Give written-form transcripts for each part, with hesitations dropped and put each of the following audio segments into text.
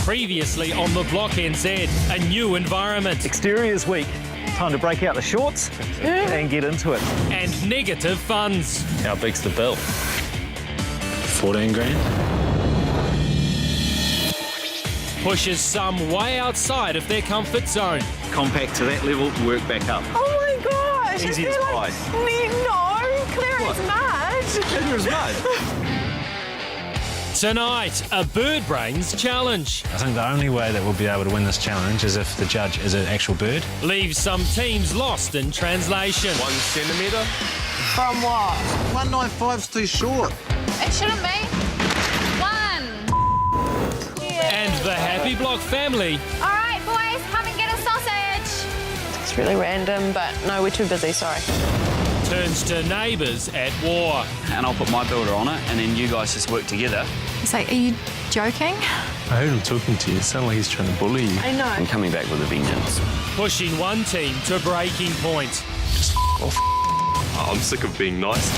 Previously on the Block NZ, a new environment Exterior's weak. Time to break out the shorts and get into it. and negative funds. How big's the bill? 14 grand? Pushes some way outside of their comfort zone. Compact to that level, work back up. Oh my gosh! Easy I as feel pie. No, clear as mud. Clear as mud. Tonight, a Bird Brains challenge. I think the only way that we'll be able to win this challenge is if the judge is an actual bird. Leaves some teams lost in translation. 1 centimetre. From what? 195's too short. It shouldn't be. 1. And the Happy Block family All right, boys, come and get a sausage. It's really random, but no, we're too busy, sorry. turns to neighbours at war. And I'll put my builder on it, and then you guys just work together. It's like, are you joking? I heard him talking to you. It sounded like he's trying to bully you. I know. I'm coming back with a vengeance. Pushing one team to breaking point. I'm sick of being nice.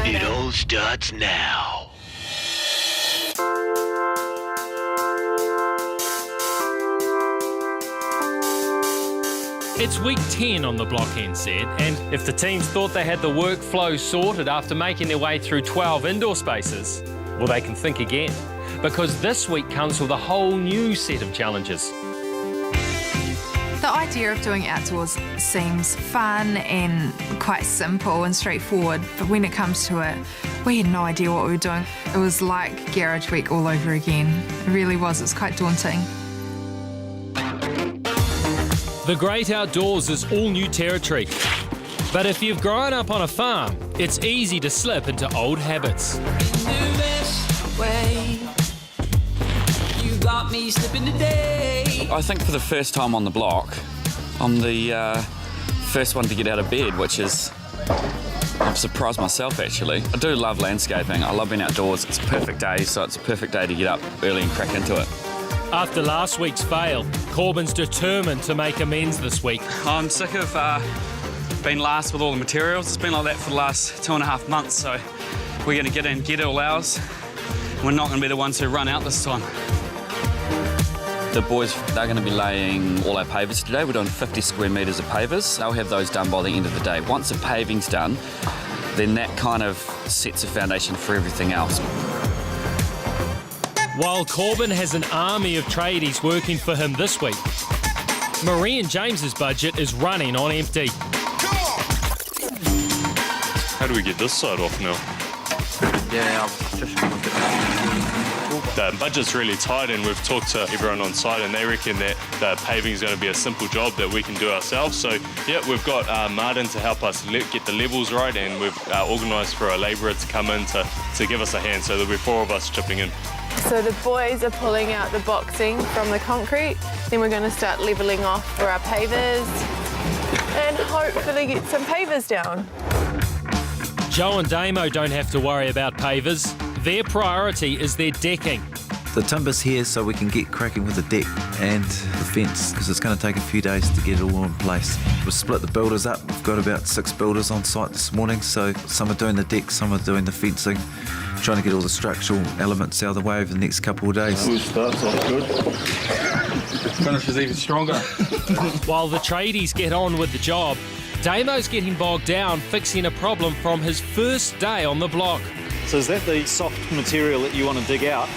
It all starts now. It's week 10 on the Block NZ, and if the teams thought they had the workflow sorted after making their way through 12 indoor spaces, well, they can think again. Because this week comes with a whole new set of challenges. The idea of doing outdoors seems fun and quite simple and straightforward, but when it comes to it, we had no idea what we were doing. It was like Garage Week all over again. It really was. It's quite daunting. The great outdoors is all new territory. But if you've grown up on a farm, it's easy to slip into old habits. You got me slipping today. I think for the first time on the block, I'm the first one to get out of bed, which is... I've surprised myself, actually. I do love landscaping. I love being outdoors. It's a perfect day, so it's a perfect day to get up early and crack into it. After last week's fail, Corbyn's determined to make amends this week. I'm sick of being last with all the materials. It's been like that for the last 2.5 months, so we're going to get in, get it all ours. We're not going to be the ones who run out this time. The boys, they're going to be laying all our pavers today. We're doing 50 square metres of pavers. They'll have those done by the end of the day. Once the paving's done, then that kind of sets a foundation for everything else. While Corbyn has an army of tradies working for him this week, Marie and James's budget is running on empty. How do we get this side off now? Yeah, I'll just look at that. The budget's really tight, and we've talked to everyone on site, and they reckon that the paving is going to be a simple job that we can do ourselves. So, yeah, we've got Martin to help us get the levels right, and we've organised for a labourer to come in to give us a hand. So there'll be 4 of us chipping in. So the boys are pulling out the boxing from the concrete. Then we're going to start levelling off for our pavers and hopefully get some pavers down. Joe and Damo don't have to worry about pavers. Their priority is their decking. The timber's here so we can get cracking with the deck and the fence, because it's going to take a few days to get it all in place. We've split the builders up. We've got about 6 builders on site this morning, so some are doing the deck, some are doing the fencing, trying to get all the structural elements out of the way over the next couple of days. Starts off good. Finishes even stronger. While the tradies get on with the job, Damo's getting bogged down fixing a problem from his first day on the block. So is that the soft material that you want to dig out?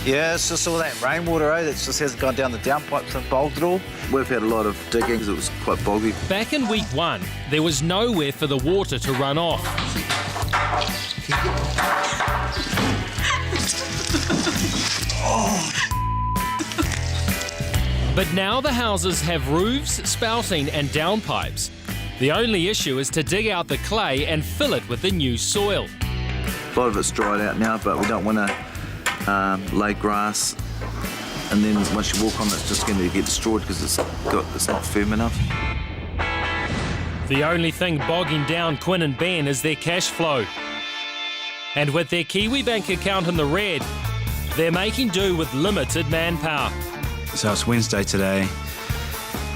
Yeah, it's just all that rainwater, that just hasn't gone down the downpipes and bogged it all. We've had a lot of digging because it was quite boggy. Back in week 1, there was nowhere for the water to run off. But now the houses have roofs, spouting and downpipes. The only issue is to dig out the clay and fill it with the new soil. A lot of it's dried out now, but we don't want to lay grass and then once you walk on it, it's just going to get destroyed because it's not firm enough. The only thing bogging down Quinn and Ben is their cash flow. And with their Kiwi Bank account in the red, they're making do with limited manpower. So it's Wednesday today.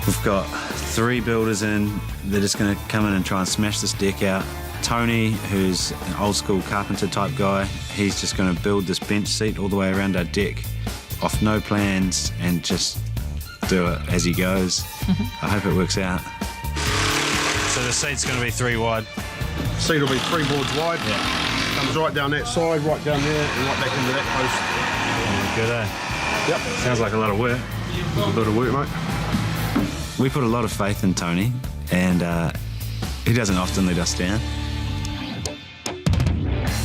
We've got 3 builders in. They're just going to come in and try and smash this deck out. Tony, who's an old school carpenter type guy, he's just going to build this bench seat all the way around our deck off no plans and just do it as he goes. I hope it works out. So the seat's going to be 3 wide. Seat will be 3 boards wide. Yeah. Comes right down that side, right down there, and right back into that post. Good, eh? Yep. Sounds like a lot of work. A bit of work, mate. We put a lot of faith in Tony, and he doesn't often let us down.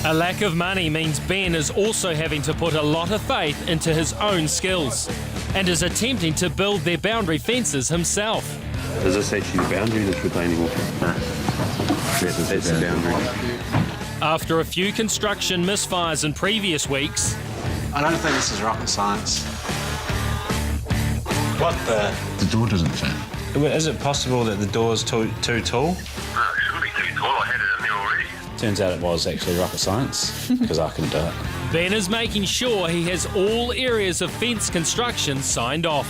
A lack of money means Ben is also having to put a lot of faith into his own skills and is attempting to build their boundary fences himself. Is this actually the boundary, this retaining wall? No. That's the boundary. After a few construction misfires in previous weeks, I don't think this is rocket science. What the? The door doesn't fit. Is it possible that the door's too tall? No, it shouldn't be too tall. I had it in there already. Turns out it was actually rocket science, because I couldn't do it. Ben is making sure he has all areas of fence construction signed off.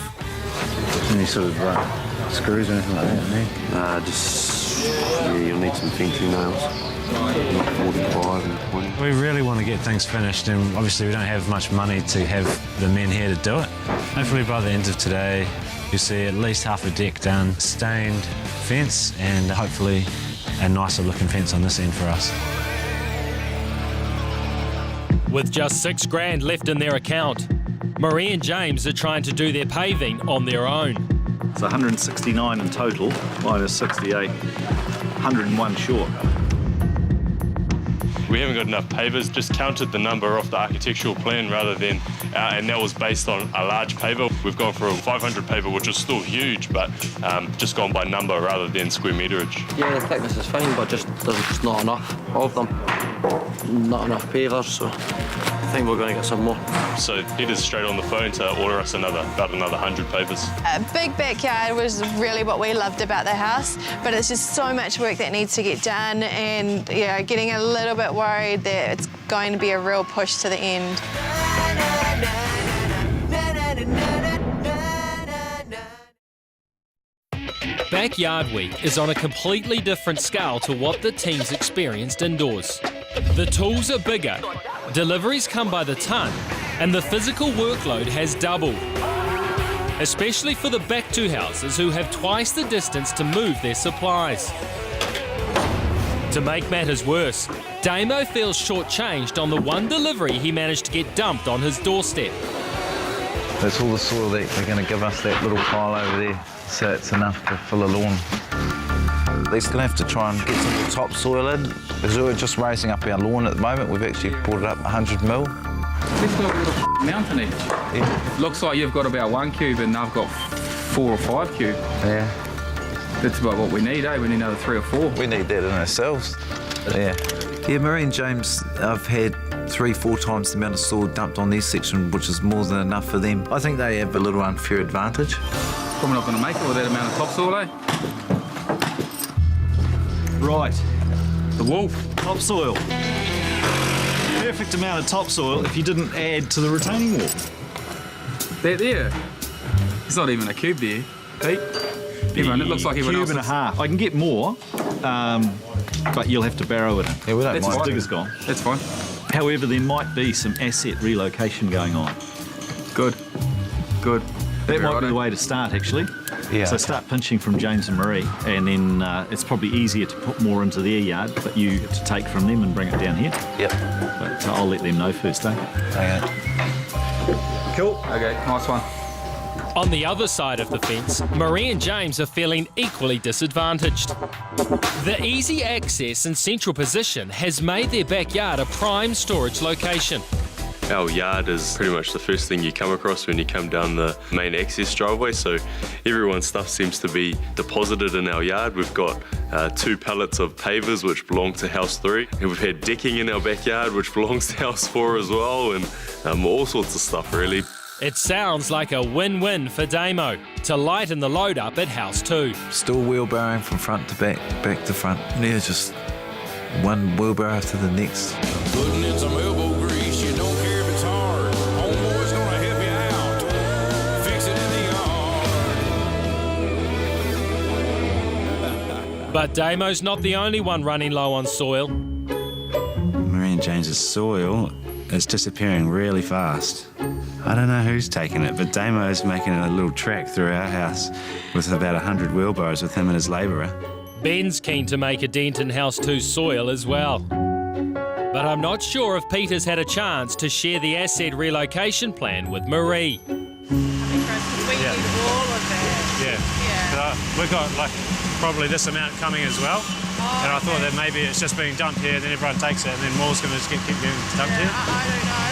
Any sort of screws or anything like that, You'll need some fencing nails. 45 and 20. We really want to get things finished, and obviously we don't have much money to have the men here to do it. Hopefully by the end of today, you'll see at least half a deck done, stained fence, and hopefully a nicer looking fence on this end for us. With just $6,000 left in their account, Marie and James are trying to do their paving on their own. It's 169 in total, minus 68, 101 short. We haven't got enough pavers, just counted the number off the architectural plan rather than, and that was based on a large paver. We've gone for a 500 paver, which is still huge, but just gone by number rather than square meterage. Yeah, the thickness is fine, but there's just not enough of them. Not enough pavers, so I think we're going to get some more. So headed straight on the phone to order us about another 100 pavers. A big backyard was really what we loved about the house, but it's just so much work that needs to get done, and yeah, getting a little bit worried that it's going to be a real push to the end. Backyard Week is on a completely different scale to what the teams experienced indoors. The tools are bigger, deliveries come by the ton, and the physical workload has doubled. Especially for the back two houses who have twice the distance to move their supplies. To make matters worse, Damo feels shortchanged on the one delivery he managed to get dumped on his doorstep. That's all the soil that they're going to give us, that little pile over there, so it's enough to fill a lawn. They're going to have to try and get some more topsoil in, because we're just raising up our lawn at the moment. We've actually brought it up 100 mil. It's got a little mountain edge. Yeah. Looks like you've got about 1 cube and I've got 4 or 5 cube. Yeah. That's about what we need, eh? We need another 3 or 4. We need that in ourselves. Yeah. Yeah, Marie and James, I've had 3-4 times the amount of soil dumped on their section, which is more than enough for them. I think they have a little unfair advantage. Probably not going to make it with that amount of topsoil, eh? Right, The wolf. topsoil. Perfect amount of topsoil if you didn't add to the retaining wall. That there. It's not even a cube there. Pete. Everyone, it looks like everyone Cube and a else's. half. I can get more, but you'll have to barrow it in. Yeah, we don't That's mind. fine. Digger's gone. That's fine. However, there might be some asset relocation going on. Good. Good. That might be Righto. the way to start, actually. Yeah. So start pinching from James and Marie, and then it's probably easier to put more into their yard, but you to take from them and bring it down here. Yep. But I'll let them know first, eh? Okay. Cool. Okay, nice one. On the other side of the fence, Marie and James are feeling equally disadvantaged. The easy access and central position has made their backyard a prime storage location. Our yard is pretty much the first thing you come across when you come down the main access driveway, so everyone's stuff seems to be deposited in our yard. We've got 2 pallets of pavers which belong to house 3, and we've had decking in our backyard which belongs to house 4 as well, and all sorts of stuff really. It sounds like a win-win for Damo to lighten the load up at House 2. Still wheelbarrowing from front to back, back to front. Yeah, just one wheelbarrow after the next. Putting in some elbow grease, you don't care if it's hard. Homeboy's gonna help you out. Fix it in the yard. But Damo's not the only one running low on soil. Marie and James's soil is disappearing really fast. I don't know who's taking it, but Damo's making a little track through our house with about 100 wheelbarrows with him and his labourer. Ben's keen to make a dent in House 2's soil as well. But I'm not sure if Peter's had a chance to share the asset relocation plan with Marie. We need all of that. Yeah. We've got like probably this amount coming as well. And I thought that maybe it's just being dumped here, then everyone takes it, and then more's going to just keep getting dumped here. I don't know.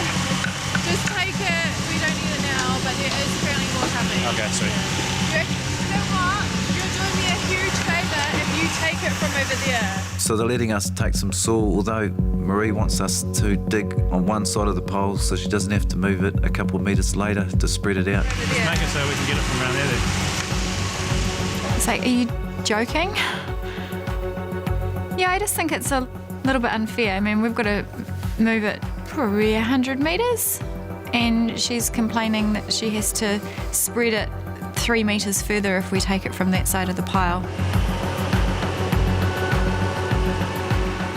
Just take it. We don't need it now, but there is apparently more coming. Okay, sweet. You know what? You're doing me a huge favour if you take it from over there. So they're letting us take some soil, although Marie wants us to dig on one side of the pole so she doesn't have to move it a couple of metres later to spread it out. Just make it so we can get it from around there then. It's like, are you joking? Yeah, I just think it's a little bit unfair. I mean, we've got to move it probably 100 metres, and she's complaining that she has to spread it 3 metres further if we take it from that side of the pile.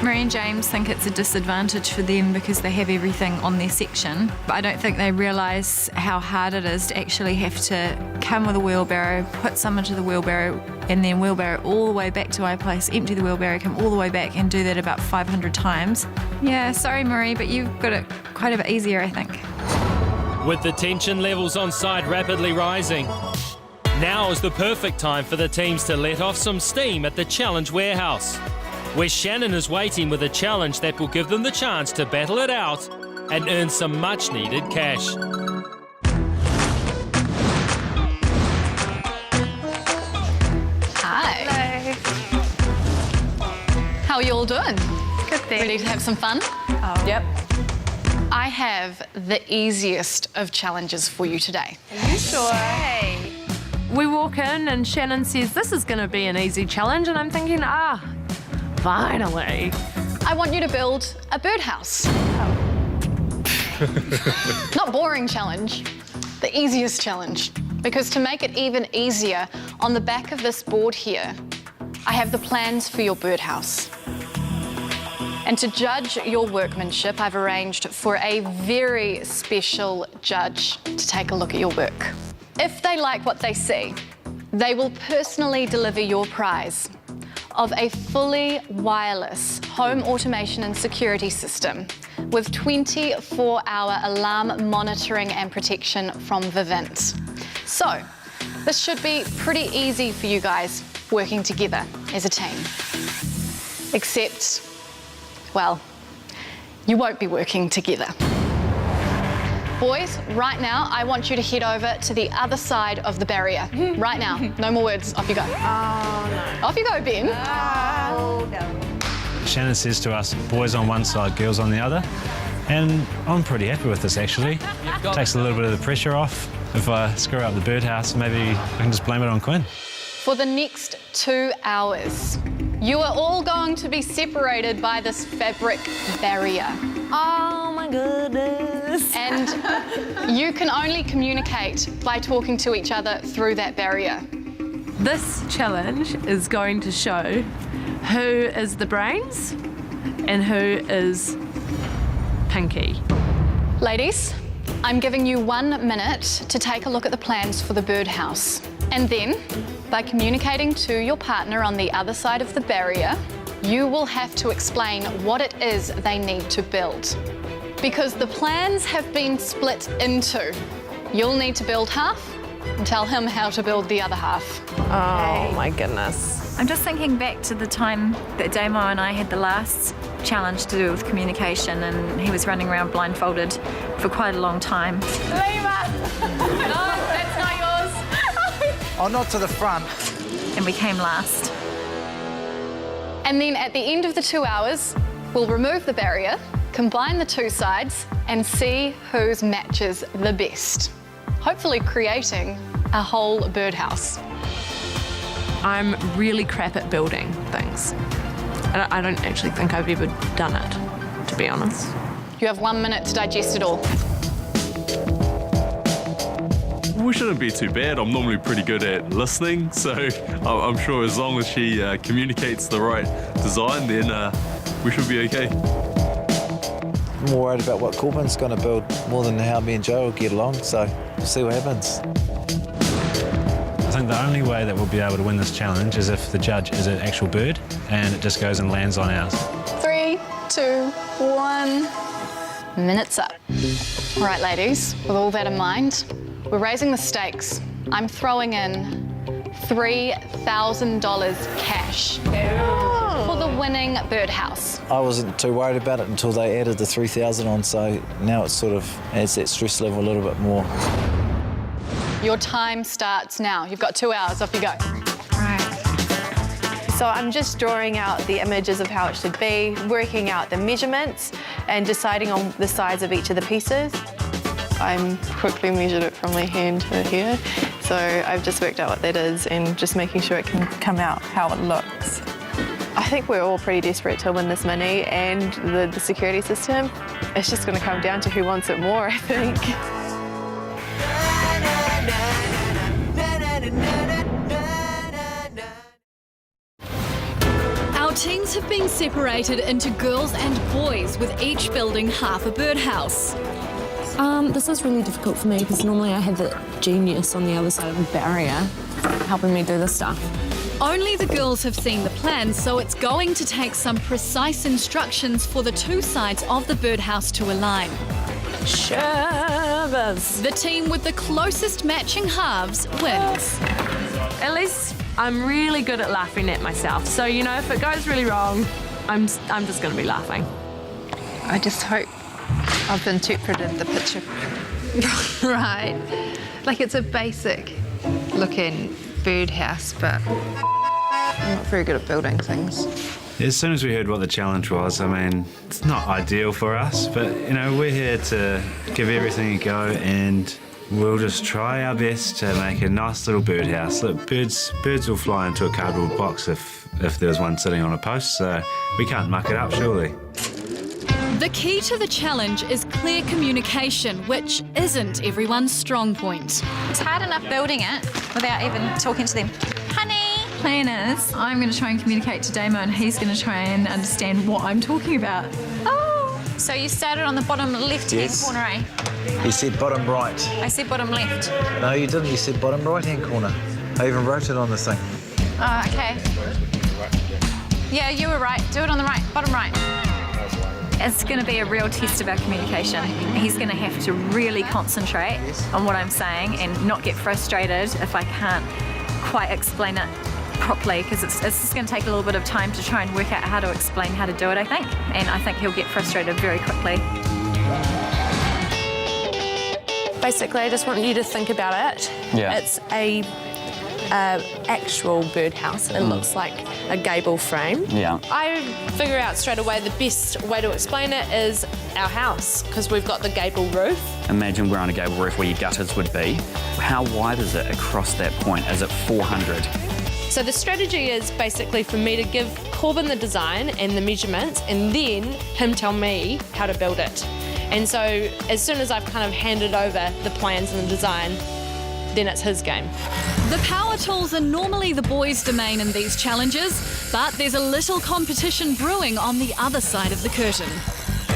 Marie and James think it's a disadvantage for them because they have everything on their section, but I don't think they realise how hard it is to actually have to come with a wheelbarrow, put some into the wheelbarrow, and then wheelbarrow all the way back to my place, empty the wheelbarrow, come all the way back and do that about 500 times. Yeah, sorry Marie, but you've got it quite a bit easier, I think. With the tension levels on site rapidly rising, now is the perfect time for the teams to let off some steam at the Challenge Warehouse, where Shannon is waiting with a challenge that will give them the chance to battle it out and earn some much needed cash. Hi. Hello. How are you all doing? Good thing. Ready to have some fun? Oh. Yep. I have the easiest of challenges for you today. Are you sure? Hey. We walk in and Shannon says, this is going to be an easy challenge, and I'm thinking, finally. I want you to build a birdhouse. Not boring challenge, the easiest challenge. Because to make it even easier, on the back of this board here, I have the plans for your birdhouse. And to judge your workmanship, I've arranged for a very special judge to take a look at your work. If they like what they see, they will personally deliver your prize of a fully wireless home automation and security system with 24-hour alarm monitoring and protection from Vivint. So, this should be pretty easy for you guys working together as a team. Except, well, you won't be working together. Boys, right now, I want you to head over to the other side of the barrier. Right now. No more words. Off you go. Oh, no. Off you go, Ben. Oh, no. Shannon says to us, boys on one side, girls on the other. And I'm pretty happy with this, actually. Takes a little bit of the pressure off. If I screw up the birdhouse, maybe I can just blame it on Quinn. For the next 2 hours, you are all going to be separated by this fabric barrier. Oh my goodness. And you can only communicate by talking to each other through that barrier. This challenge is going to show who is the brains and who is Pinky. Ladies, I'm giving you 1 minute to take a look at the plans for the birdhouse. And then, by communicating to your partner on the other side of the barrier, you will have to explain what it is they need to build. Because the plans have been split into. You'll need to build half and tell him how to build the other half. Oh my goodness. I'm just thinking back to the time that Damo and I had the last challenge to do with communication, and he was running around blindfolded for quite a long time. Lima! No, that's not yours. Oh, not to the front. And we came last. And then at the end of the 2 hours, we'll remove the barrier, combine the two sides, and see whose matches the best. hopefully creating a whole birdhouse. I'm really crap at building things. And I don't actually think I've ever done it, to be honest. You have 1 minute to digest it all. We shouldn't be too bad. I'm normally pretty good at listening, so I'm sure as long as she communicates the right design, then we should be okay. I'm more worried about what Corbin's going to build more than how me and Joe will get along, so we'll see what happens. I think the only way that we'll be able to win this challenge is if the judge is an actual bird and it just goes and lands on ours. 3, 2, 1. Minute's up. All right, ladies, with all that in mind, we're raising the stakes. I'm throwing in $3,000 cash for the winning birdhouse. I wasn't too worried about it until they added the 3,000 on, so now it sort of adds that stress level a little bit more. Your time starts now. You've got 2 hours. Off you go. So I'm just drawing out the images of how it should be, working out the measurements and deciding on the size of each of the pieces. I quickly measured it from my hand to here, so I've just worked out what that is and just making sure it can come out how it looks. I think we're all pretty desperate to win this money, and the security system, it's just going to come down to who wants it more, I think. Our teams have been separated into girls and boys, with each building half a birdhouse. This is really difficult for me because normally I have the genius on the other side of the barrier helping me do this stuff. Only the girls have seen the plan, so it's going to take some precise instructions for the 2 sides of the birdhouse to align. Shavers. The team with the closest matching halves wins. At least I'm really good at laughing at myself. So, you know, if it goes really wrong, I'm just going to be laughing. I just hope I've interpreted the picture right. Like, it's a basic looking birdhouse, but I'm not very good at building things. As soon as we heard what the challenge was, I mean, it's not ideal for us, but, you know, we're here to give everything a go, and we'll just try our best to make a nice little birdhouse. Look, birds will fly into a cardboard box if there was one sitting on a post, so we can't muck it up, surely. The key to the challenge is clear communication, which isn't everyone's strong point. It's hard enough building it without even talking to them. Honey! Plan is, I'm going to try and communicate to Damo, and he's going to try and understand what I'm talking about. Oh! So you started on the bottom left-hand corner, eh? You said bottom right. I said bottom left. No, you didn't. You said bottom right-hand corner. I even wrote it on the thing. Oh, okay. Yeah, you were right. Do it on the right, bottom right. It's going to be a real test of our communication. He's going to have to really concentrate on what I'm saying and not get frustrated if I can't quite explain it properly, because it's just going to take a little bit of time to try and work out how to explain how to do it, I think. And I think he'll get frustrated very quickly. Basically, I just want you to think about it. Yeah. It's a actual birdhouse. It looks like a gable frame. Yeah. I figure out straight away the best way to explain it is our house, because we've got the gable roof. Imagine we're on a gable roof where your gutters would be. How wide is it across that point? Is it 400? So the strategy is basically for me to give Corbin the design and the measurements, and then him tell me how to build it. And so as soon as I've kind of handed over the plans and the design, then it's his game. The power tools are normally the boys' domain in these challenges, but there's a little competition brewing on the other side of the curtain.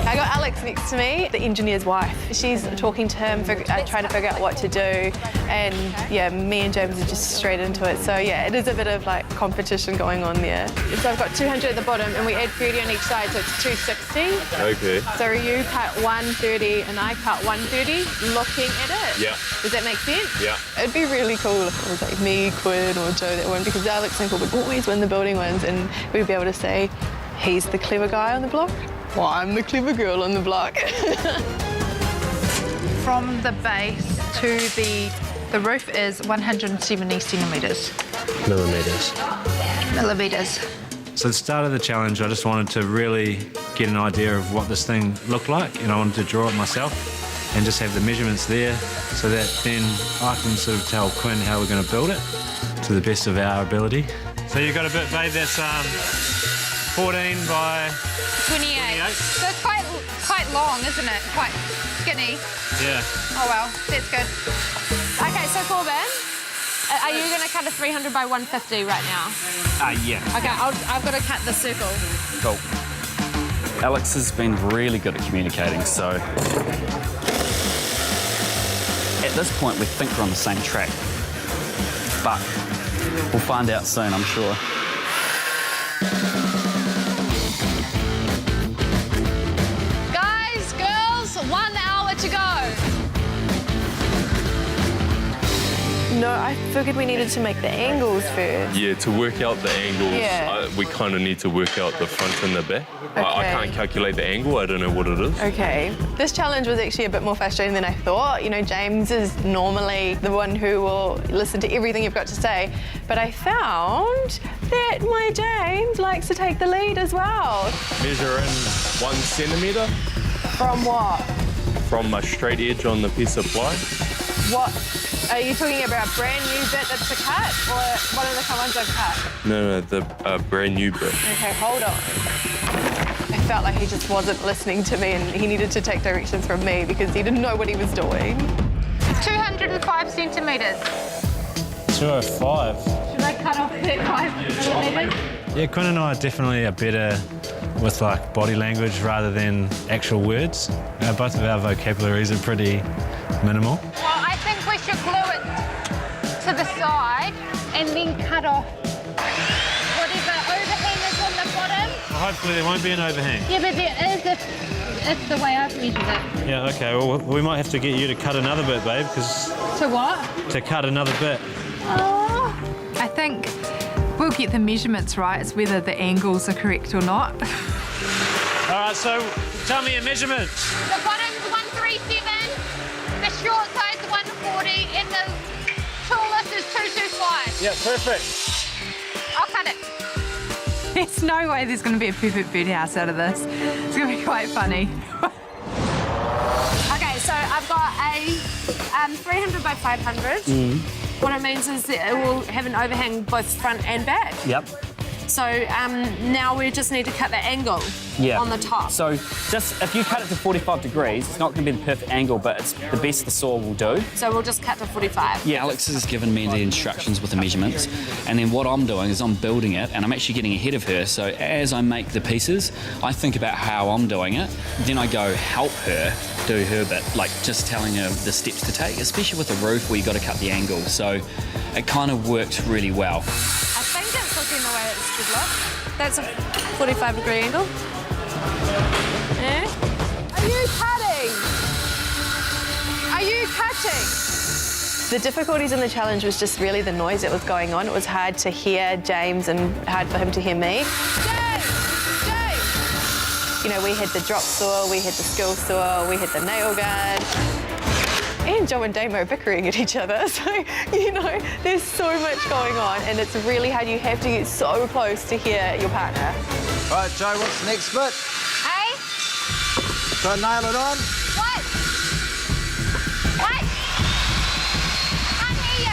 I got Alex next to me, the engineer's wife. She's talking to him, trying to figure out what to do, and yeah, me and James are just straight into it. So yeah, it is a bit of like competition going on there. So I've got 200 at the bottom, and we add 30 on each side, so it's 260. Okay. So you cut 130 and I cut 130, looking at it. Yeah. Does that make sense? Yeah. It'd be really cool if it was like me, Quinn, or Joe that won, because Alex and Quinn would always win the building ones, and we'd be able to say, he's the clever guy on the block. Well, I'm the clever girl on the block. From the base to the roof is 170 centimetres. Millimetres. So at the start of the challenge, I just wanted to really get an idea of what this thing looked like, and I wanted to draw it myself. and just have the measurements there so that then I can sort of tell Quinn how we're going to build it to the best of our ability. So you've got a bit, babe, that's 14 by 28. So it's quite long, isn't it? Quite skinny. Yeah. Oh well, that's good. Okay, so Corbin, are you going to cut a 300 by 150 right now? Yeah. Okay, I've got to cut the circle. Cool. Alex has been really good at communicating, so at this point we think we're on the same track, but we'll find out soon, I'm sure. Guys, girls, 1 hour to go. No, I figured we needed to make the angles first. Yeah, to work out the angles, Yeah. we kind of need to work out the front and the back. I Okay. can't calculate the angle, I don't know what it is. Okay. This challenge was actually a bit more frustrating than I thought. You know, James is normally the one who will listen to everything you've got to say, but I found that my James likes to take the lead as well. Measure in 1 centimetre From what? from a straight edge on the piece of ply. What? Are you talking about a brand new bit that's a cut or one of the ones I've cut? No, the brand new bit. Okay, hold on. I felt like he just wasn't listening to me and he needed to take directions from me because he didn't know what he was doing. 205 centimetres. 205. Should I cut off that 5 millimetres? Yeah, Quinn and I definitely are better with like body language rather than actual words. Both of our vocabularies are pretty minimal. Well, I think we should glue it to the side and then cut off whatever overhang is on the bottom. Well, hopefully there won't be an overhang. Yeah, but there is if it's the way I've measured it. Yeah, okay, well, we might have to get you to cut another bit, babe, because To what? to cut another bit. Oh. I think we'll get the measurements right. It's whether the angles are correct or not. All right, so tell me your measurements. The bottom's 137, the short side's 140, and the tallest is 225. Yeah, perfect. I'll cut it. There's no way there's going to be a perfect birdhouse out of this. It's going to be quite funny. Okay, so I've got a 300 by 500. What it means is that it will have an overhang both front and back. Yep. So now we just need to cut the angle on the top. So just if you cut it to 45 degrees, it's not going to be the perfect angle, but it's the best the saw will do. So we'll just cut to 45. Yeah, Alex has given me the instructions with the measurements, and then what I'm doing is I'm building it, and I'm actually getting ahead of her. So as I make the pieces, I think about how I'm doing it, then I go help her do her bit, like just telling her the steps to take, especially with the roof where you got to cut the angle. So it kind of works really well. I think it's looking the way it should look. That's a 45-degree angle. Yeah. Are you cutting? Are you cutting? The difficulties in the challenge was just really the noise that was going on. It was hard to hear James and hard for him to hear me. You know, we had the drop saw, we had the skill saw, we had the nail gun. And Joe and Damo bickering at each other. So, you know, there's so much going on and it's really hard. You have to get so close to hear your partner. All right, Joe, what's the next bit? Hey? Try to nail it on. What? What? Can't hear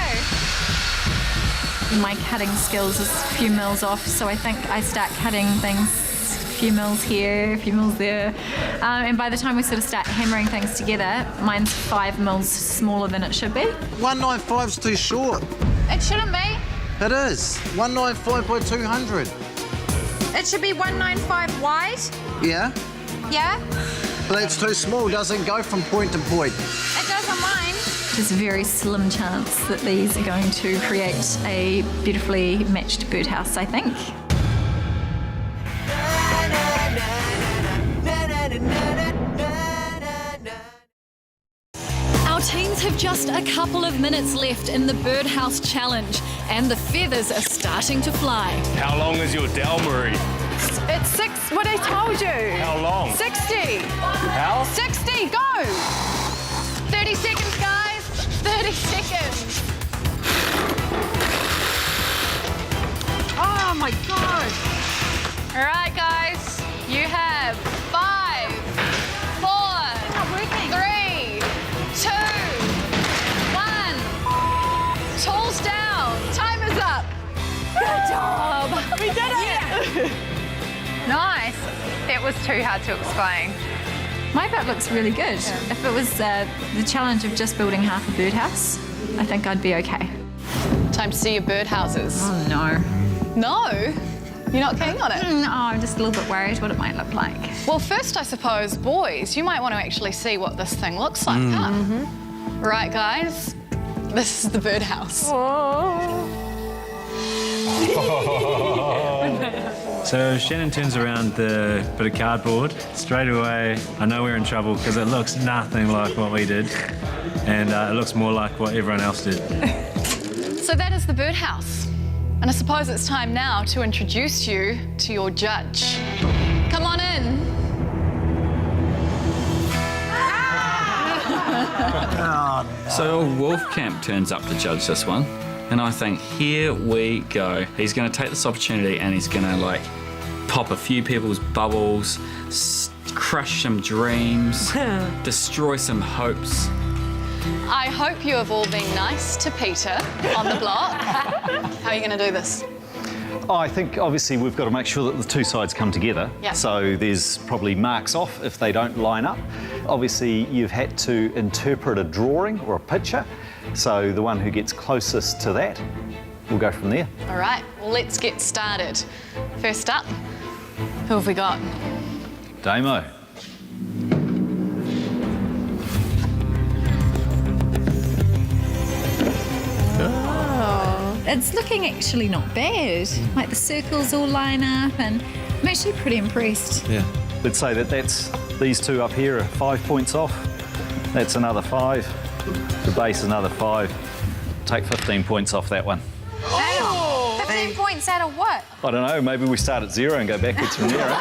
you. My cutting skills is a few mils off, so I think I start cutting things a few mils here, a few mils there. And by the time we sort of start hammering things together, mine's 5 mils smaller than it should be. 195's too short. It shouldn't be. It is. 195 by 200. It should be 195 wide. Yeah? Yeah? But that's too small. Doesn't go from point to point. It does on mine. There's a very slim chance that these are going to create a beautifully matched birdhouse, I think. Our teams have just a couple of minutes left in the Birdhouse Challenge, and the feathers are starting to fly. How long is your dowel, Marie? It's 6, what I told you. How long? 60. How? 60, go! 30 seconds, guys. 30 seconds. Oh my God. All right, guys. You have 5, 4, 3, Nice. That was too hard to explain. My bit looks really good. If it was the challenge of just building half a birdhouse, I think I'd be okay. Time to see your birdhouses. Oh, no. No? You're not keen on it? No, I'm just a little bit worried what it might look like. Well, first, I suppose, boys, you might want to actually see what this thing looks like, huh? Right, guys? This is the birdhouse. So Shannon turns around the bit of cardboard. Straight away, I know we're in trouble because it looks nothing like what we did. And it looks more like what everyone else did. So that is the birdhouse. And I suppose it's time now to introduce you to your judge. Come on in. So old Wolfcamp turns up to judge this one, and I think, here we go. He's going to take this opportunity and he's going to like pop a few people's bubbles, crush some dreams, destroy some hopes. I hope you have all been nice to Peter on the block. How are you going to do this? I think obviously we've got to make sure that the two sides come together. Yeah. So there's probably marks off if they don't line up. Obviously you've had to interpret a drawing or a picture. So the one who gets closest to that will go from there. All right, well, let's get started. First up, who have we got? Damo. It's looking actually not bad. Like the circles all line up, and I'm actually pretty impressed. Yeah. Let's say that's these two up here are 5 points off. That's another 5. The base another 5. Take 15 points off that one. Oh! 15 points out of what? I don't know, maybe we start at 0 and go backwards from there.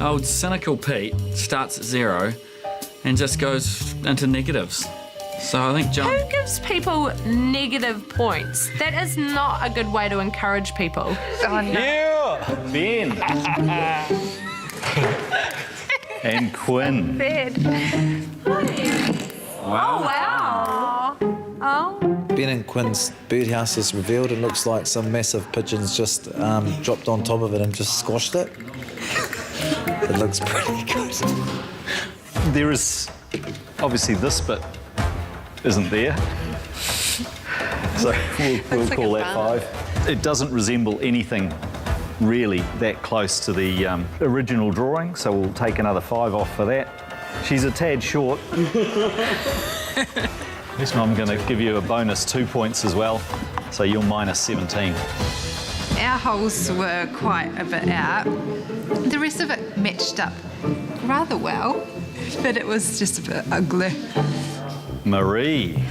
Old cynical Pete starts at 0 and just goes into negatives. So I think John... Who gives people negative points? That is not a good way to encourage people. Oh, no. Yeah! Ben. And Quinn. Bad. Wow. Wow. Oh. Ben and Quinn's birdhouse is revealed. It looks like some massive pigeons just dropped on top of it and just squashed it. It looks pretty good. There is obviously this bit isn't there. So we'll call that 5. It doesn't resemble anything really that close to the original drawing, so we'll take another 5 off for that. She's a tad short. I'm going to give you a bonus 2 points as well, so you're minus 17. Our holes were quite a bit out. The rest of it matched up rather well, but it was just a bit ugly. Marie.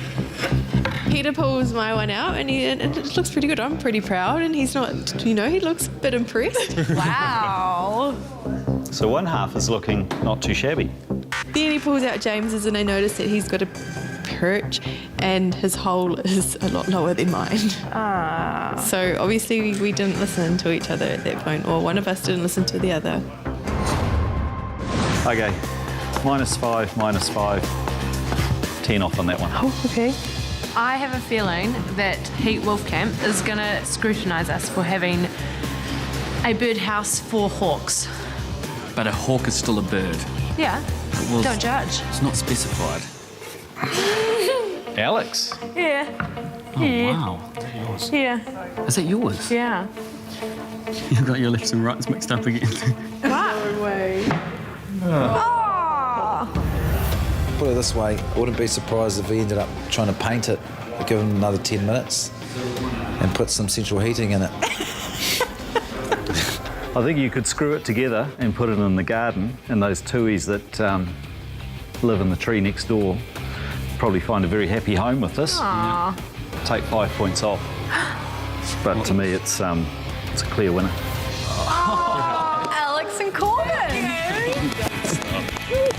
Peter pulls my one out and it looks pretty good. I'm pretty proud and he's not, he looks a bit impressed. Wow. So one half is looking not too shabby. Then he pulls out James's and I notice that he's got a perch and his hole is a lot lower than mine. So obviously we didn't listen to each other at that point, or one of us didn't listen to the other. Okay, minus 5, minus 5. 10 off on that one. Oh, okay. I have a feeling that Heat Wolfcamp is going to scrutinise us for having a birdhouse for hawks. But a hawk is still a bird. Yeah, Well, don't judge. It's not specified. Alex. Yeah. Oh, Yeah. wow. Yeah. Is that yours? Yeah. You've got your lefts and rights mixed up again. No way. Put it this way, I wouldn't be surprised if he ended up trying to paint it, give him another 10 minutes and put some central heating in it. I think you could screw it together and put it in the garden, and those tuies that live in the tree next door probably find a very happy home with this. Aww. Take 5 points off. But to me, it's a clear winner. Alex and Corbin.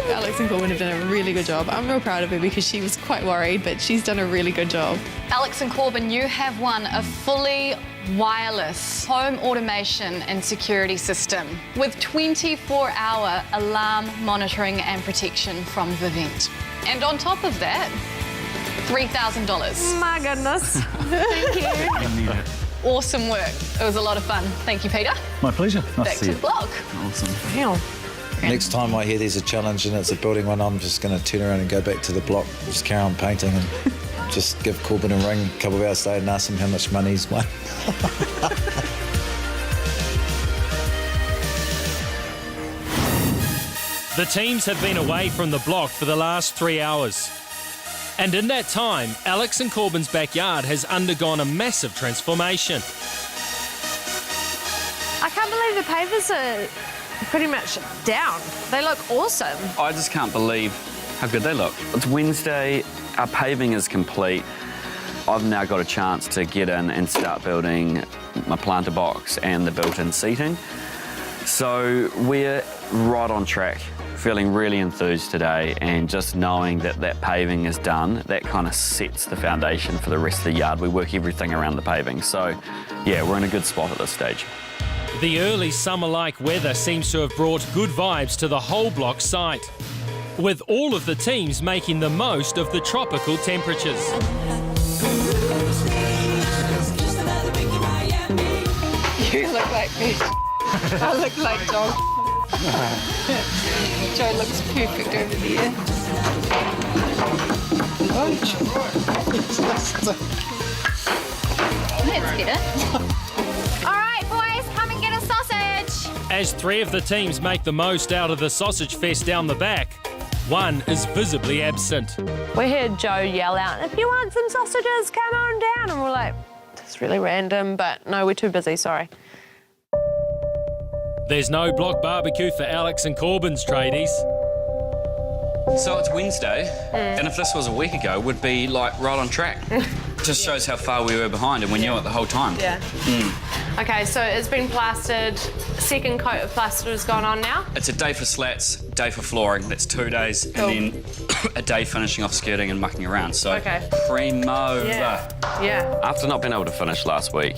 Alex and Corbin have done a really good job. I'm real proud of her because she was quite worried, but she's done a really good job. Alex and Corbin, you have won a fully wireless home automation and security system with 24-hour alarm monitoring and protection from Vivint. And on top of that, $3,000. My goodness. Thank you. awesome work. It was a lot of fun. Thank you, Peter. My pleasure. Nice Back to see to you. the block. Awesome. Wow. Next time I hear there's a challenge and it's a building one, I'm just going to turn around and go back to the block, just carry on painting and just give Corbin a ring a couple of hours later and ask him how much money he's won. The teams have been away from the block for the last 3 hours. And in that time, Alex and Corbin's backyard has undergone a massive transformation. I can't believe the pavers are pretty much down. They look awesome. I just can't believe how good they look. It's Wednesday, our paving is complete. I've now got a chance to get in and start building my planter box and the built-in seating. So we're right on track. Feeling really enthused today, and just knowing that that paving is done, that kind of sets the foundation for the rest of the yard. We work everything around the paving. So yeah, we're in a good spot at this stage. The early summer-like weather seems to have brought good vibes to the whole block site, with all of the teams making the most of the tropical temperatures. You look like me. I look like dog. Joe looks perfect over there. Let's get it. All right, boys, come and get a sausage. As 3 of the teams make the most out of the sausage fest down the back, one is visibly absent. We heard Joe yell out, "If you want some sausages, come on down." And we're like, that's really random, but no, we're too busy, sorry. There's no block barbecue for Alex and Corbin's tradies. So it's Wednesday, and if this was a week ago, we'd be like right on track. Just shows how far we were behind, and we knew it the whole time. Yeah. Okay, so it's been plastered. Second coat of plaster has gone on now. It's a day for slats, day for flooring. That's 2 days, Cool. and then a day finishing off skirting and mucking around. So Okay. primo. Yeah. After not being able to finish last week,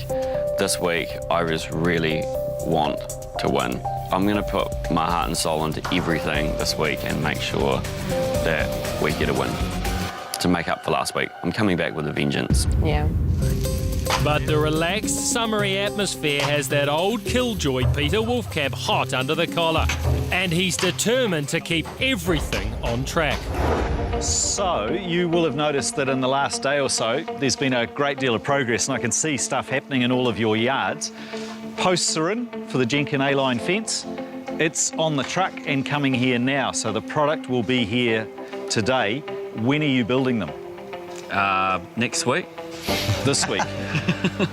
this week I just really want to win. I'm going to put my heart and soul into everything this week and make sure that we get a win to make up for last week. I'm coming back with a vengeance. Yeah. But the relaxed, summery atmosphere has that old killjoy Peter Wolfcamp hot under the collar, and he's determined to keep everything on track. So, you will have noticed that in the last day or so, there's been a great deal of progress, and I can see stuff happening in all of your yards. Posts are in for the Jenkin A-line fence. It's on the truck and coming here now, so the product will be here today. When are you building them? Next week. This week.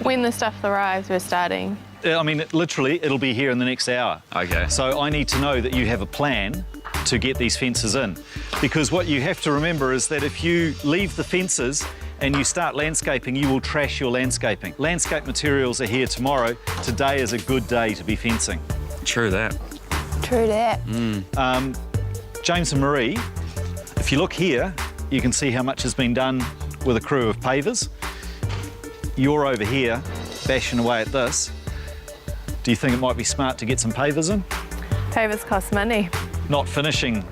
When the stuff arrives, we're starting. I mean, literally, it'll be here in the next hour. Okay. So I need to know that you have a plan to get these fences in. Because what you have to remember is that if you leave the fences and you start landscaping, you will trash your landscaping. Landscape materials are here tomorrow. Today is a good day to be fencing. True that. True that. James and Marie, if you look here, you can see how much has been done with a crew of pavers. You're over here bashing away at this. Do you think it might be smart to get some pavers in? Pavers cost money. Not finishing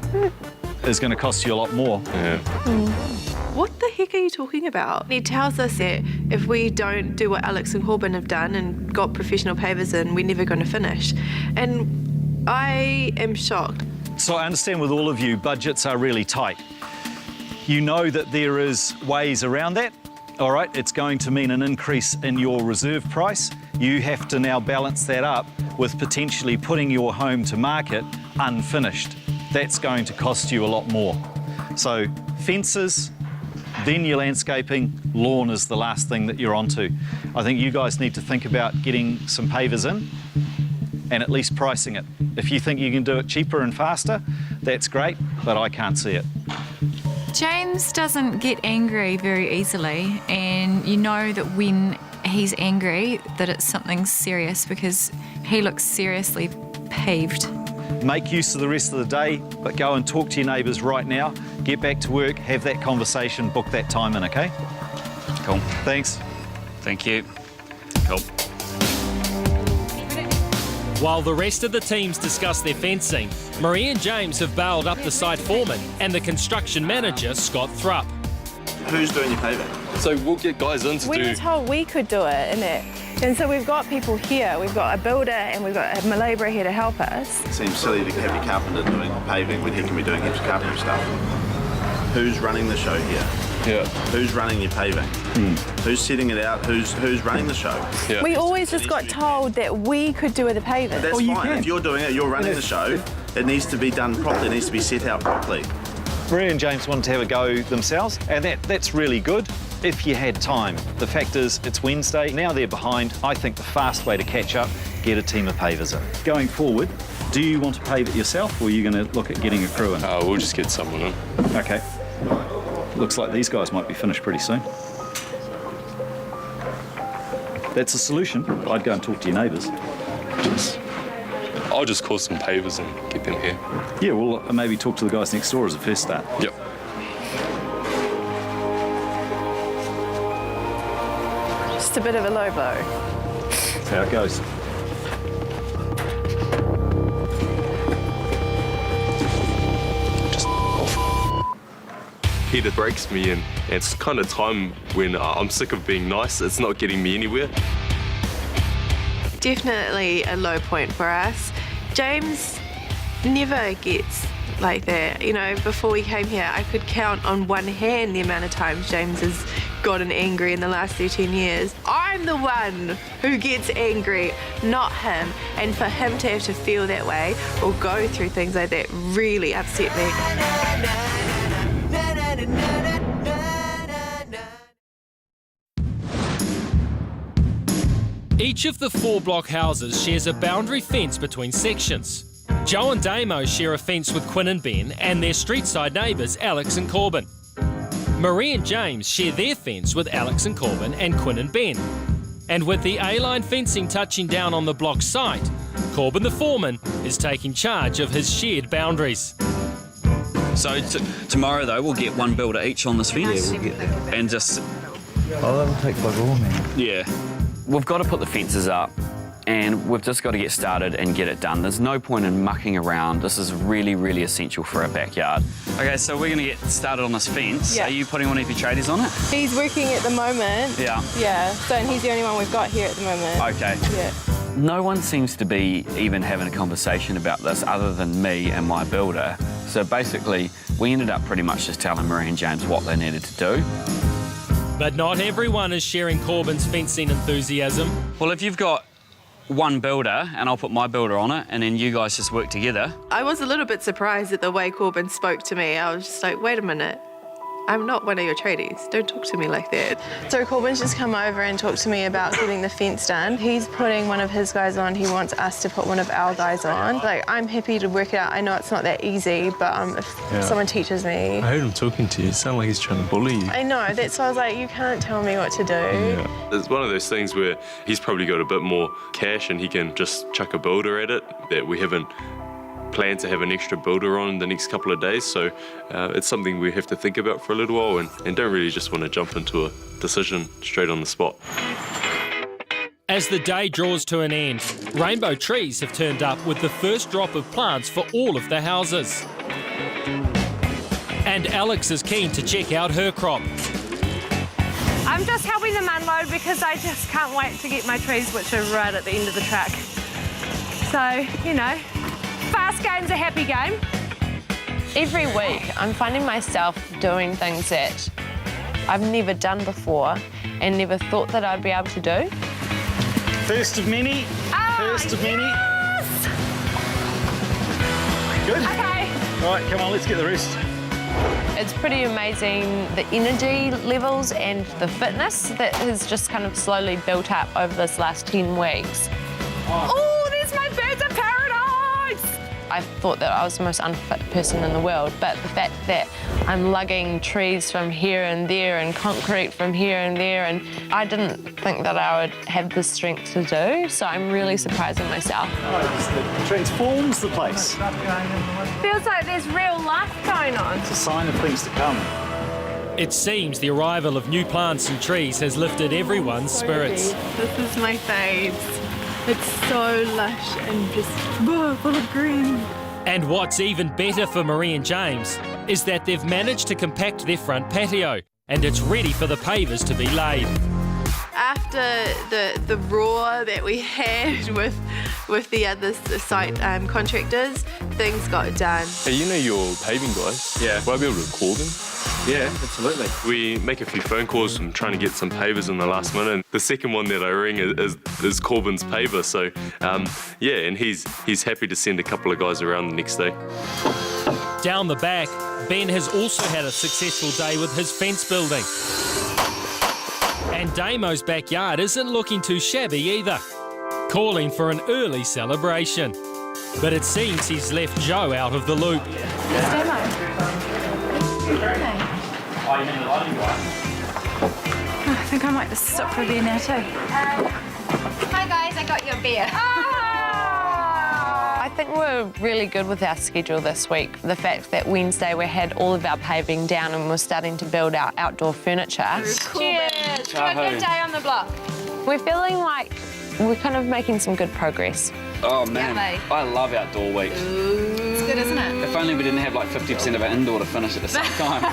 is going to cost you a lot more. What the heck are you talking about? He tells us that if we don't do what Alex and Corbin have done and got professional pavers in, we're never going to finish. And I am shocked. So I understand with all of you, budgets are really tight. You know that there is ways around that. All right, it's going to mean an increase in your reserve price. You have to now balance that up with potentially putting your home to market unfinished. That's going to cost you a lot more. So fences, then your landscaping, lawn is the last thing that you're onto. I think you guys need to think about getting some pavers in and at least pricing it. If you think you can do it cheaper and faster, that's great, but I can't see it. James doesn't get angry very easily, and you know that when he's angry that it's something serious because he looks seriously peeved. Make use of the rest of the day, but go and talk to your neighbours right now. Get back to work, have that conversation, book that time in, okay? Cool. Thanks. Thank you. Cool. While the rest of the teams discuss their fencing, Marie and James have bailed up the site foreman and the construction manager, Scott Thrupp. Who's doing your paving? So we'll get guys in to We do... were told we could do it, and so we've got people here. We've got a builder and we've got a labourer here to help us. It seems silly to have your carpenter doing paving when he can be doing heaps of carpentry stuff. Who's running the show here? Yeah. Who's running your paving? Who's setting it out? Who's running the show? Yeah. We always just got told that we could do the paving. That's fine. If you're doing it, you're running the show. It needs to be done properly. It needs to be set out properly. Maria and James wanted to have a go themselves, and that's really good if you had time. The fact is, it's Wednesday, now they're behind. I think the fast way to catch up, get a team of pavers in. Going forward, do you want to pave it yourself, or are you going to look at getting a crew in? We'll just get someone in. Okay. Looks like these guys might be finished pretty soon. That's a solution. I'd go and talk to your neighbours. I'll just call some pavers and get them here. Yeah, well, maybe talk to the guys next door as a first start. Yep. Just a bit of a low blow. That's how it goes. Peter breaks me, and it's kind of time when I'm sick of being nice. It's not getting me anywhere. Definitely a low point for us. James never gets like that. You know, before we came here, I could count on one hand the amount of times James has gotten angry in the last 13 years. I'm the one who gets angry, not him. And for him to have to feel that way or go through things like that really upset me. Each of the 4 block houses shares a boundary fence between sections. Joe and Damo share a fence with Quinn and Ben and their street-side neighbours Alex and Corbin. Marie and James share their fence with Alex and Corbin and Quinn and Ben. And with the A-line fencing touching down on the block site, Corbin the foreman is taking charge of his shared boundaries. So tomorrow, though, we'll get one builder each on this fence. Yeah, we'll get that. And just... Oh, that'll take bugger all, man. Yeah. We've got to put the fences up, and we've just got to get started and get it done. There's no point in mucking around. This is really, really essential for our backyard. Okay, so we're going to get started on this fence. Yeah. Are you putting one of your tradies on it? He's working at the moment. Yeah. Yeah, so and he's the only one we've got here at the moment. Okay. Yeah. No one seems to be even having a conversation about this other than me and my builder. So basically, we ended up pretty much just telling Marie and James what they needed to do. But not everyone is sharing Corbin's fencing enthusiasm. Well, if you've got one builder, and I'll put my builder on it, and then you guys just work together. I was a little bit surprised at the way Corbin spoke to me. I was just like, wait a minute. I'm not one of your tradies. Don't talk to me like that. So Corbin's just come over and talked to me about getting the fence done. He's putting one of his guys on. He wants us to put one of our guys on. Like, I'm happy to work it out. I know it's not that easy, but if someone teaches me. I heard him talking to you. It sounded like he's trying to bully you. I know. That's why I was like, you can't tell me what to do. Yeah. It's one of those things where he's probably got a bit more cash and he can just chuck a builder at it that we haven't plan to have an extra builder on the next couple of days, so it's something we have to think about for a little while and don't really just want to jump into a decision straight on the spot. As the day draws to an end, rainbow trees have turned up with the first drop of plants for all of the houses. And Alex is keen to check out her crop. I'm just helping them unload because I just can't wait to get my trees, which are right at the end of the track. So, you know, fast game's a happy game. Every week, I'm finding myself doing things that I've never done before and never thought that I'd be able to do. First of many. First of many. Good? Okay. All right, come on, let's get the rest. It's pretty amazing the energy levels and the fitness that has just kind of slowly built up over this last 10 weeks. Oh, there's my birds of paradise! I thought that I was the most unfit person in the world, but the fact that I'm lugging trees from here and there and concrete from here and there, and I didn't think that I would have the strength to do, so I'm really surprising myself. It transforms the place. Feels like there's real life going on. It's a sign of things to come. It seems the arrival of new plants and trees has lifted everyone's spirits. This is my fave. It's so lush and just full of green. And what's even better for Marie and James is that they've managed to compact their front patio and it's ready for the pavers to be laid. After the roar that we had with the other site contractors, things got done. Hey, you know your paving guys? Yeah. Will I be able to call them? Yeah, absolutely. We make a few phone calls from trying to get some pavers in the last minute. And the second one that I ring is Corbin's paver. So, yeah, and he's happy to send a couple of guys around the next day. Down the back, Ben has also had a successful day with his fence building. And Damo's backyard isn't looking too shabby either, calling for an early celebration. But it seems he's left Joe out of the loop. I think I might just stop for a beer now too. Hi guys, I got your beer. I think we're really good with our schedule this week. The fact that Wednesday we had all of our paving down and we're starting to build our outdoor furniture. Cheers to a good day on the block. We're feeling like we're kind of making some good progress. Oh man, I love outdoor weeks. It's good, isn't it? If only we didn't have like 50% of our indoor to finish at the same time.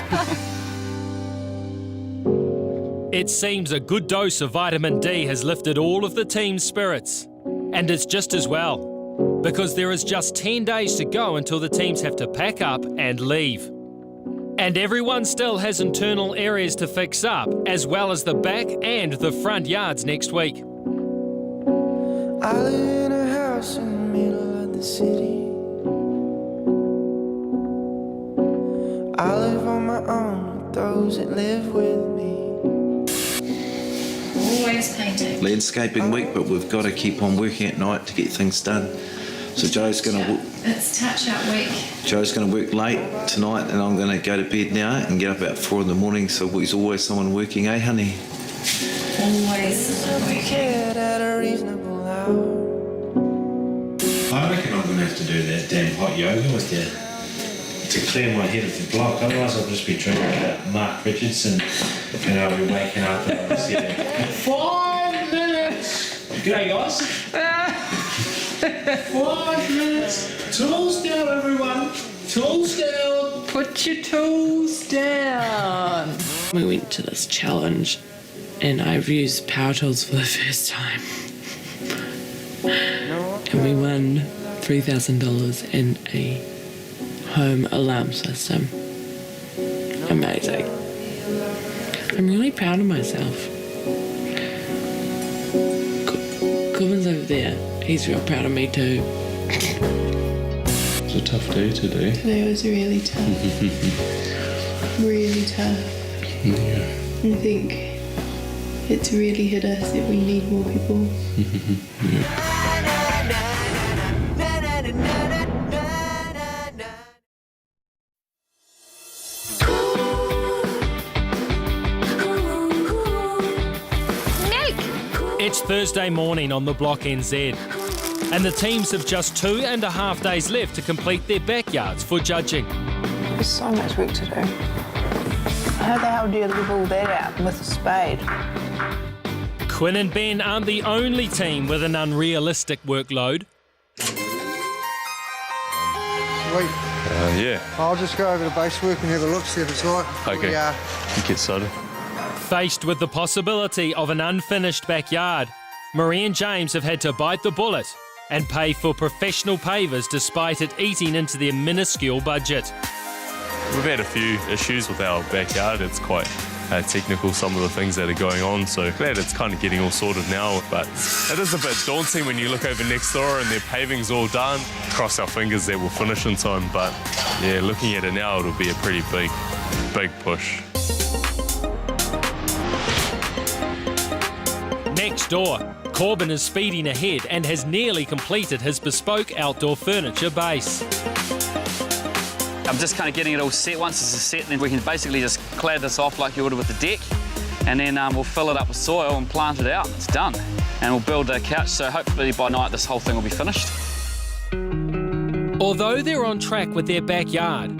It seems a good dose of vitamin D has lifted all of the team's spirits. And it's just as well, because there is just 10 days to go until the teams have to pack up and leave. And everyone still has internal areas to fix up, as well as the back and the front yards next week. I live in a house in the middle of the city. I live on my own with those that live with me. Always painting. Landscaping week, but we've got to keep on working at night to get things done. So Joe's going to It's touch-up week. Joe's going to work late tonight, and I'm going to go to bed now and get up about 4 in the morning. So there's always someone working, eh, honey? Always working. At a reasonable hour. I reckon I'm going to have to do that damn hot yoga with you to clear my head of the block. Otherwise, I'll just be drinking Mark Richardson and I'll be waking up and I'll see that. 5 minutes! G'day, guys. 5 minutes. Tools down, everyone. Tools down. Put your tools down. We went to this challenge and I've used power tools for the first time. And we won $3,000 in a home alarm system. Amazing. I'm really proud of myself. Corbin's over there. He's real proud of me too. It's a tough day today. Today was really tough. Really tough. Yeah. I think it's really hit us that we need more people. It's Thursday morning on the Block NZ, and the teams have just 2.5 days left to complete their backyards for judging. There's so much work to do. How the hell do you level that out with a spade? Quinn and Ben aren't the only team with an unrealistic workload. Sweet. Yeah. I'll just go over to base work and have a look, see if it's right. Okay. Get started. Faced with the possibility of an unfinished backyard, Marie and James have had to bite the bullet and pay for professional pavers despite it eating into their minuscule budget. We've had a few issues with our backyard. It's quite technical, some of the things that are going on, so glad it's kind of getting all sorted now, but it is a bit daunting when you look over next door and their paving's all done. Cross our fingers that we'll finish in time, but yeah, looking at it now, it'll be a pretty big push. Next door, Corbin is speeding ahead and has nearly completed his bespoke outdoor furniture base. I'm just kind of getting it all set. Once it's set, then we can basically just clad this off like you would with the deck, and then we'll fill it up with soil and plant it out. It's done. And we'll build a couch, so hopefully by night this whole thing will be finished. Although they're on track with their backyard,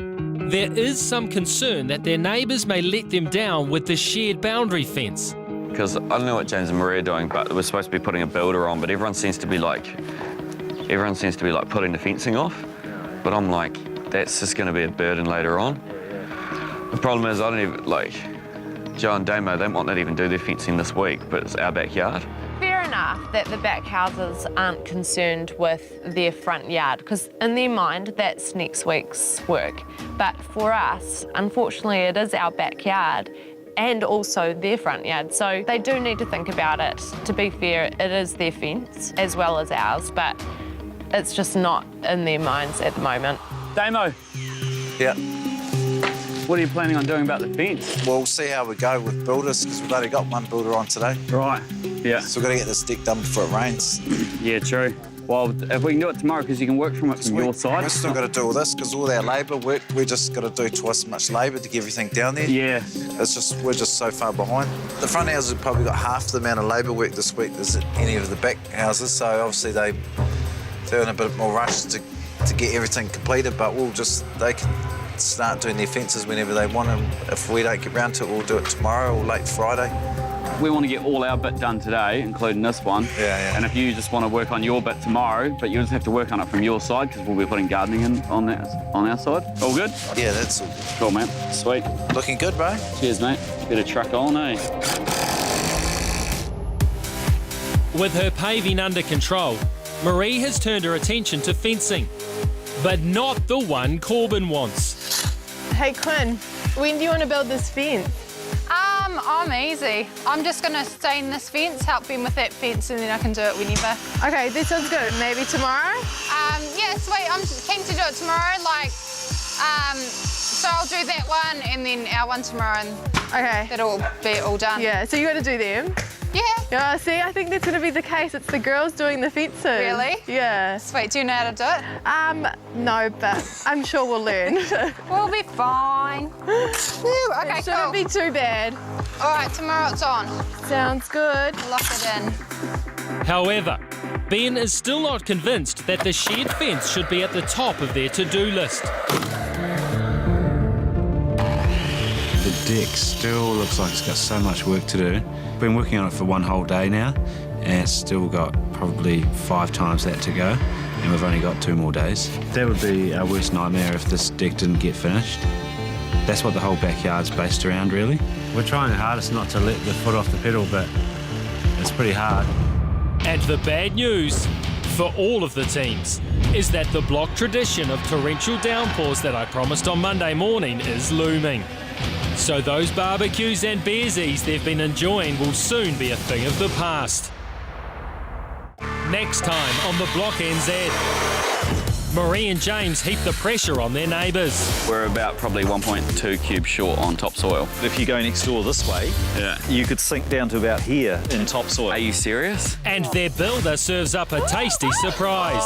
there is some concern that their neighbours may let them down with the shared boundary fence. Because I don't know what James and Marie are doing, but we're supposed to be putting a builder on, but everyone seems to be like putting the fencing off. But I'm like, that's just going to be a burden later on. The problem is I don't even, Joe and Damo, they might not even do their fencing this week, but it's our backyard. Fair enough that the back houses aren't concerned with their front yard, because in their mind, that's next week's work. But for us, unfortunately, it is our backyard and also their front yard. So they do need to think about it. To be fair, it is their fence as well as ours, but it's just not in their minds at the moment. Damo. Yeah. What are you planning on doing about the fence? We'll see how we go with builders, because we've only got one builder on today. Right, yeah. So we've got to get this deck done before it rains. Yeah, true. Well, if we can do it tomorrow, because you can work from it from your side. We've still got to do all this, because all our labour work, we just got to do twice as much labour to get everything down there. Yeah. We're just so far behind. The front houses have probably got half the amount of labour work this week as any of the back houses, so obviously they're in a bit more rush to get everything completed, but they can start doing their fences whenever they want, and if we don't get round to it, we'll do it tomorrow or late Friday. We want to get all our bit done today, including this one. Yeah. And if you just want to work on your bit tomorrow, but you just have to work on it from your side, because we'll be putting gardening in on our side. All good? Yeah, that's all good. Cool, man. Sweet. Looking good, bro. Cheers, mate. Better truck on, eh? With her paving under control, Marie has turned her attention to fencing, but not the one Corbin wants. Hey Quinn, when do you want to build this fence? I'm easy. I'm just going to stay in this fence, help him with that fence, and then I can do it whenever. Okay, that sounds good. Maybe tomorrow? Yeah, sweet. I'm keen to do it tomorrow. So I'll do that one and then our one tomorrow, and that'll be all done. Yeah, so you got to do them? Yeah. See, I think that's going to be the case. It's the girls doing the fences. Really? Yeah. Sweet. Do you know how to do it? No, but I'm sure we'll learn. We'll be fine. Whew, okay, it shouldn't be too bad. All right, tomorrow it's on. Sounds good. Lock it in. However, Ben is still not convinced that the shed fence should be at the top of their to-do list. The deck still looks like it's got so much work to do. Been working on it for one whole day now, and it's still got probably 5 times that to go, and we've only got 2 more days. That would be our worst nightmare if this deck didn't get finished. That's what the whole backyard's based around, really. We're trying our hardest not to let the foot off the pedal, but it's pretty hard. And the bad news for all of the teams is that the block tradition of torrential downpours that I promised on Monday morning is looming. So those barbecues and beersies they've been enjoying will soon be a thing of the past. Next time on The Block NZ, Marie and James heap the pressure on their neighbours. We're about probably 1.2 cubes short on topsoil. If you go next door this way, you could sink down to about here in topsoil. Are you serious? And their builder serves up a tasty surprise.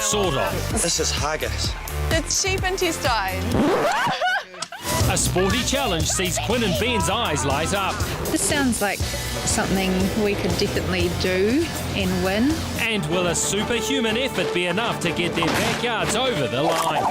Sort of. This is haggis. It's sheep intestine. A sporty challenge sees Quinn and Ben's eyes light up. This sounds like something we could definitely do and win. And will a superhuman effort be enough to get their backyards over the line?